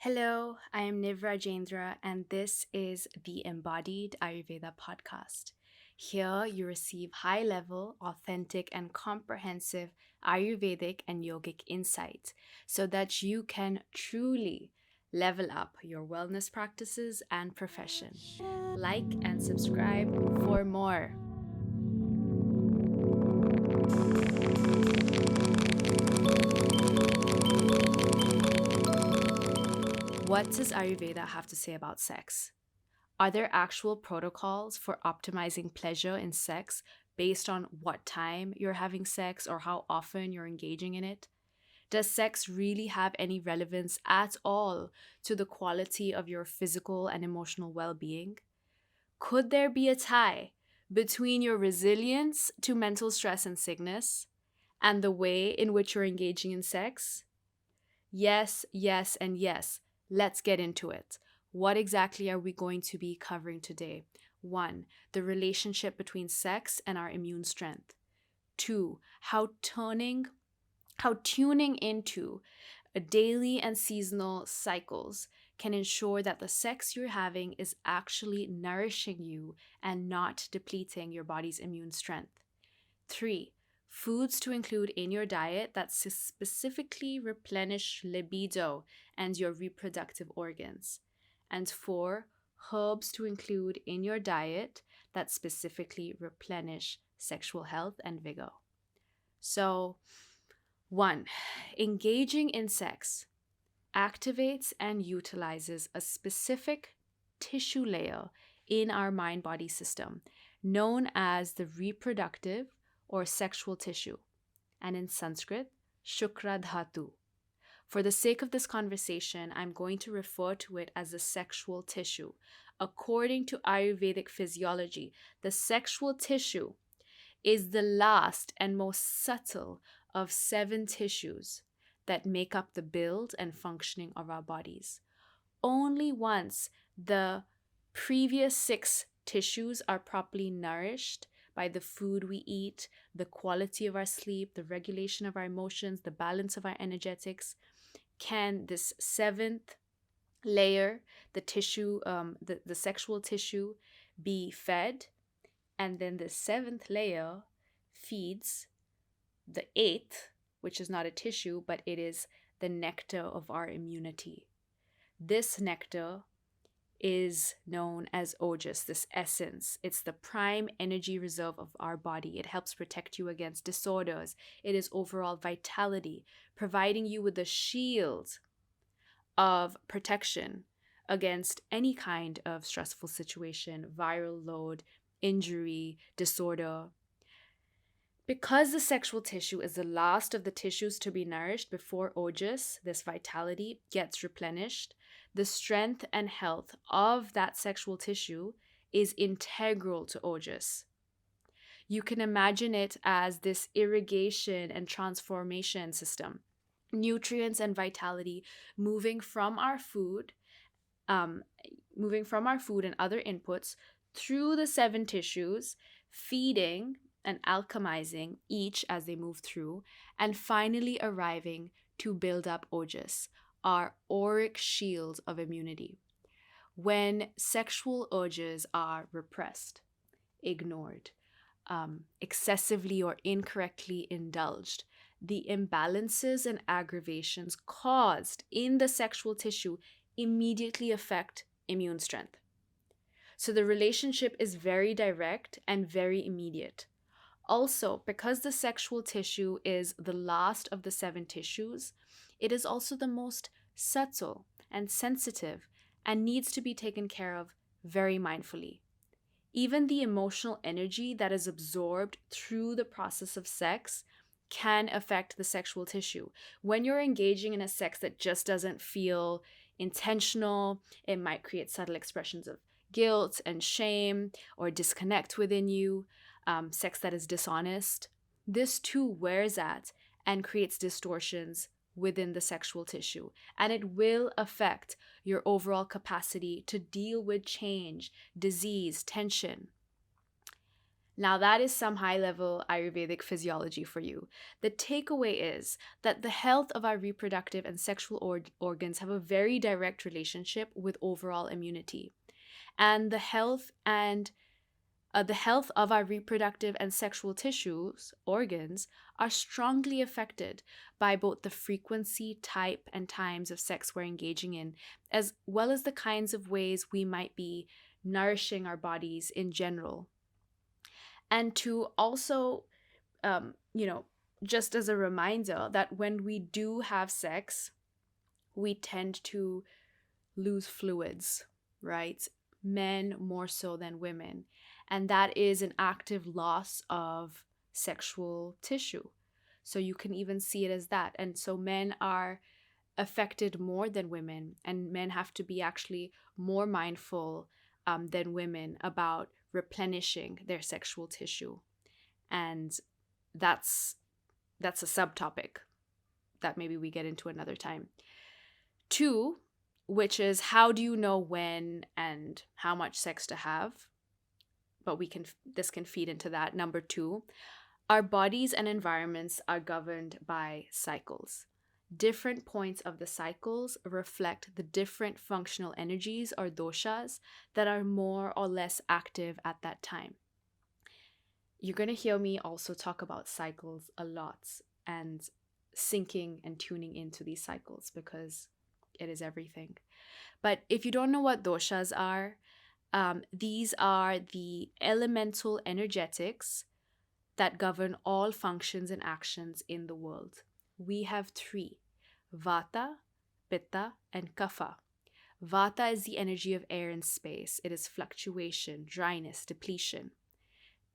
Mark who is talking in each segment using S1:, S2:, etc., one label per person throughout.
S1: Hello, I am Nivra Jendra, and this is the Embodied Ayurveda podcast. Here you receive high level, authentic, and comprehensive Ayurvedic and yogic insight so that you can truly level up your wellness practices and profession. Like and subscribe for more. What does Ayurveda have to say about sex? Are there actual protocols for optimizing pleasure in sex based on what time you're having sex or how often you're engaging in it? Does sex really have any relevance at all to the quality of your physical and emotional well being? Could there be a tie between your resilience to mental stress and sickness and the way in which you're engaging in sex? Yes, yes, and yes. Let's get into it. What exactly are we going to be covering today? 1. The relationship between sex and our immune strength. 2. How tuning into a daily and seasonal cycles can ensure that the sex you're having is actually nourishing you and not depleting your body's immune strength. 3. Foods to include in your diet that specifically replenish libido and your reproductive organs. And 4. Herbs to include in your diet that specifically replenish sexual health and vigor. So, 1. Engaging in sex activates and utilizes a specific tissue layer in our mind-body system known as the reproductive or sexual tissue, and in Sanskrit, Shukra Dhatu. For the sake of this conversation, I'm going to refer to it as the sexual tissue. According to Ayurvedic physiology, the sexual tissue is the last and most subtle of 7 tissues that make up the build and functioning of our bodies. Only once the previous 6 tissues are properly nourished by the food we eat, the quality of our sleep, the regulation of our emotions, the balance of our energetics, can this 7th layer, the tissue, the sexual tissue, be fed, and then the 7th layer feeds the 8th, which is not a tissue, but it is the nectar of our immunity. This nectar is known as ojas, this essence. It's the prime energy reserve of our body. It helps protect you against disorders. It is overall vitality, providing you with a shield of protection against any kind of stressful situation, viral load, injury, disorder. Because the sexual tissue is the last of the tissues to be nourished before ojas, this vitality, gets replenished, the strength and health of that sexual tissue is integral to ojas. You can imagine it as this irrigation and transformation system. Nutrients and vitality moving from our food and other inputs through the 7 tissues, feeding and alchemizing each as they move through, and finally arriving to build up ojas, our auric shield of immunity. When sexual urges are repressed, ignored, excessively or incorrectly indulged, the imbalances and aggravations caused in the sexual tissue immediately affect immune strength. So the relationship is very direct and very immediate. Also, because the sexual tissue is the last of the 7 tissues, it is also the most subtle and sensitive and needs to be taken care of very mindfully. Even the emotional energy that is absorbed through the process of sex can affect the sexual tissue. When you're engaging in a sex that just doesn't feel intentional, it might create subtle expressions of guilt and shame or disconnect within you. Sex that is dishonest, this too wears at and creates distortions within the sexual tissue, and it will affect your overall capacity to deal with change, disease, tension. Now, that is some high level Ayurvedic physiology for you. The takeaway is that the health of our reproductive and sexual organs have a very direct relationship with overall immunity. And the health of our reproductive and sexual tissues, organs, are strongly affected by both the frequency, type, and times of sex we're engaging in, as well as the kinds of ways we might be nourishing our bodies in general. And to also, um, you know, just as a reminder that when we do have sex, we tend to lose fluids, right? Men more so than women. And that is an active loss of sexual tissue. So you can even see it as that. And so men are affected more than women, and men have to be actually more mindful than women about replenishing their sexual tissue. And that's a subtopic that maybe we get into another time. 2, which is how do you know when and how much sex to have? But this can feed into that. Number 2, our bodies and environments are governed by cycles. Different points of the cycles reflect the different functional energies or doshas that are more or less active at that time. You're going to hear me also talk about cycles a lot and syncing and tuning into these cycles because it is everything. But if you don't know what doshas are, these are the elemental energetics that govern all functions and actions in the world. We have 3: vata, pitta, and kapha. Vata is the energy of air and space. It is fluctuation, dryness, depletion.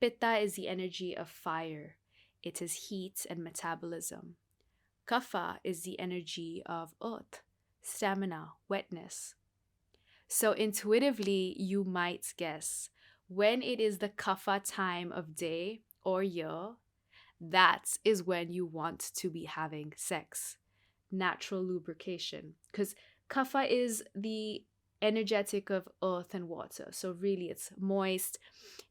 S1: Pitta is the energy of fire. It is heat and metabolism. Kapha is the energy of earth, stamina, wetness. So intuitively, you might guess when it is the kapha time of day or year, that is when you want to be having sex. Natural lubrication. Because kapha is the energetic of earth and water. So really it's moist,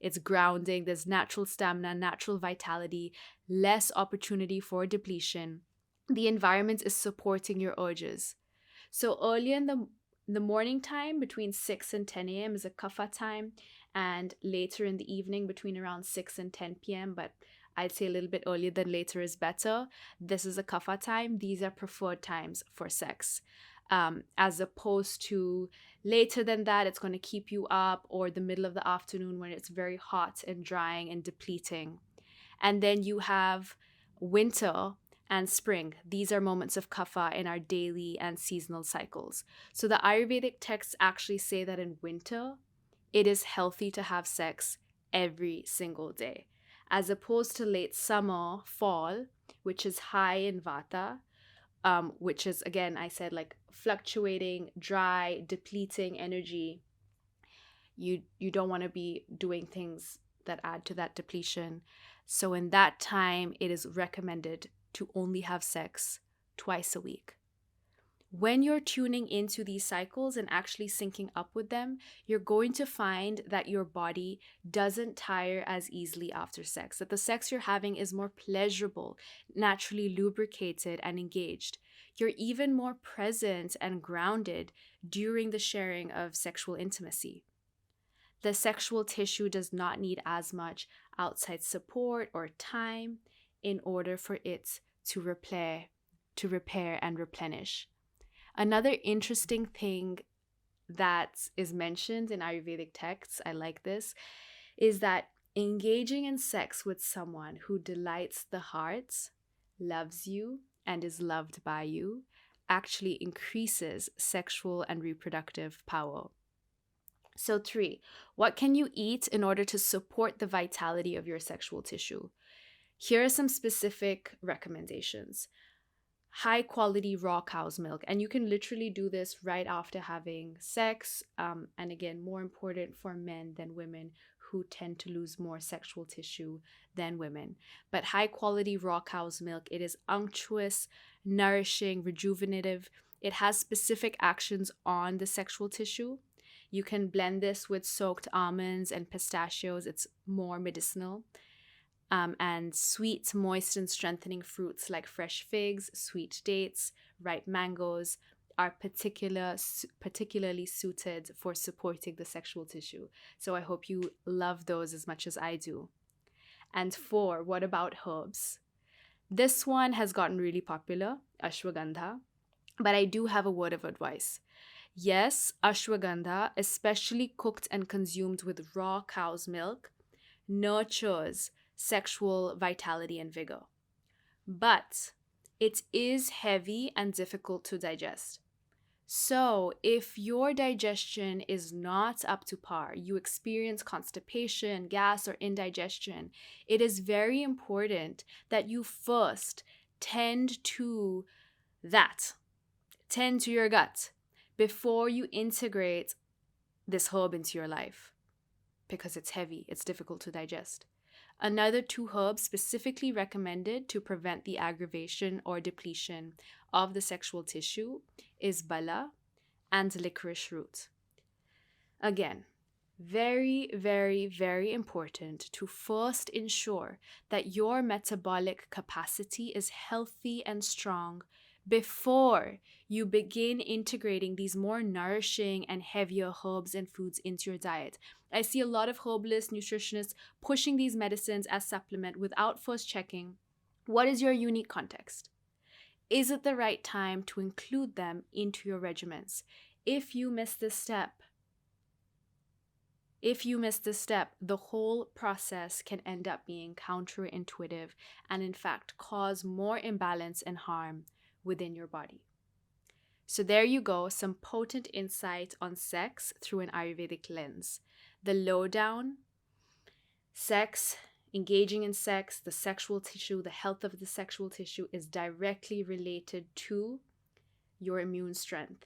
S1: it's grounding, there's natural stamina, natural vitality, less opportunity for depletion. The environment is supporting your urges. So early in the morning time between 6 and 10 a.m. is a kapha time, and later in the evening between around 6 and 10 p.m., but I'd say a little bit earlier than later is better. This is a kapha time. These are preferred times for sex. As opposed to later than that, it's going to keep you up, or the middle of the afternoon when it's very hot and drying and depleting. And then you have winter and spring. These are moments of kapha in our daily and seasonal cycles. So the Ayurvedic texts actually say that in winter, it is healthy to have sex every single day, as opposed to late summer, fall, which is high in vata, which is, again, I said, like fluctuating, dry, depleting energy. You don't want to be doing things that add to that depletion. So in that time, it is recommended to only have sex twice a week. When you're tuning into these cycles and actually syncing up with them, you're going to find that your body doesn't tire as easily after sex, that the sex you're having is more pleasurable, naturally lubricated and engaged. You're even more present and grounded during the sharing of sexual intimacy. The sexual tissue does not need as much outside support or time in order for it to repair and replenish. Another interesting thing that is mentioned in Ayurvedic texts, I like this, is that engaging in sex with someone who delights the heart, loves you, and is loved by you actually increases sexual and reproductive power. So 3, what can you eat in order to support the vitality of your sexual tissue? Here are some specific recommendations. High quality raw cow's milk, and you can literally do this right after having sex, and again, more important for men than women, who tend to lose more sexual tissue than women. But high quality raw cow's milk, it is unctuous, nourishing, rejuvenative. It has specific actions on the sexual tissue. You can blend this with soaked almonds and pistachios. It's more medicinal. And sweet, moist, and strengthening fruits like fresh figs, sweet dates, ripe mangoes are particularly suited for supporting the sexual tissue. So I hope you love those as much as I do. And 4, what about herbs? This one has gotten really popular, ashwagandha, but I do have a word of advice. Yes, ashwagandha, especially cooked and consumed with raw cow's milk, nurtures sexual vitality and vigor. But it is heavy and difficult to digest. So, if your digestion is not up to par, you experience constipation, gas, or indigestion, it is very important that you first tend to that. Tend to your gut before you integrate this herb into your life, because it's heavy, it's difficult to digest. Another 2 herbs specifically recommended to prevent the aggravation or depletion of the sexual tissue is bala and licorice root. Again, very, very, very important to first ensure that your metabolic capacity is healthy and strong before you begin integrating these more nourishing and heavier herbs and foods into your diet. I see a lot of herbalists, nutritionists pushing these medicines as supplement without first checking what is your unique context. Is it the right time to include them into your regimens? If you miss this step, the whole process can end up being counterintuitive and in fact cause more imbalance and harm within your body. So there you go, some potent insight on sex through an Ayurvedic lens. The lowdown, sex, engaging in sex, the sexual tissue, the health of the sexual tissue is directly related to your immune strength.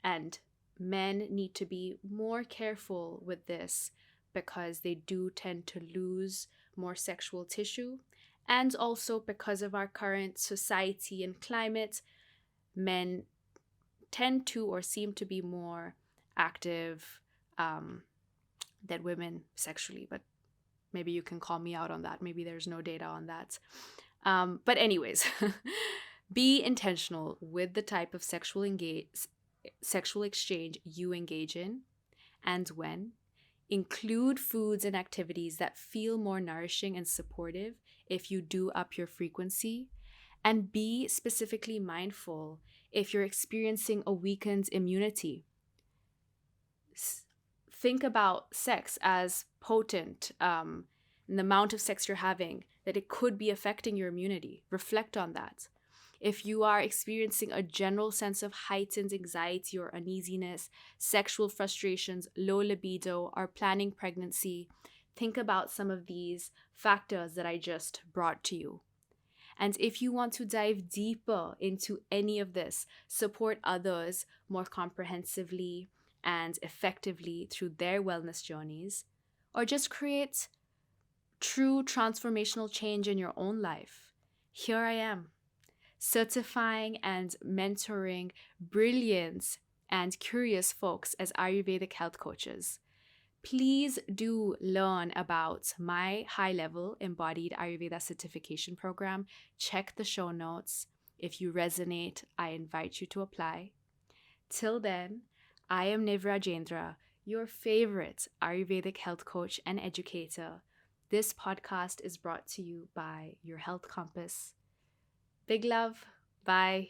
S1: And men need to be more careful with this because they do tend to lose more sexual tissue. And also because of our current society and climate, men tend to or seem to be more active than women sexually. But maybe you can call me out on that. Maybe there's no data on that. But anyways, be intentional with the type of sexual exchange you engage in and when. Include foods and activities that feel more nourishing and supportive if you do up your frequency. And be specifically mindful if you're experiencing a weakened immunity. Think about sex as potent, and the amount of sex you're having, that it could be affecting your immunity. Reflect on that. If you are experiencing a general sense of heightened anxiety or uneasiness, sexual frustrations, low libido, or planning pregnancy, think about some of these factors that I just brought to you. And if you want to dive deeper into any of this, support others more comprehensively and effectively through their wellness journeys, or just create true transformational change in your own life, here I am, certifying and mentoring brilliant and curious folks as Ayurvedic health coaches. Please do learn about my high-level embodied Ayurveda certification program. Check the show notes. If you resonate, I invite you to apply. Till then, I am Nivra Jendra, your favorite Ayurvedic health coach and educator. This podcast is brought to you by your Health Compass. Big love. Bye.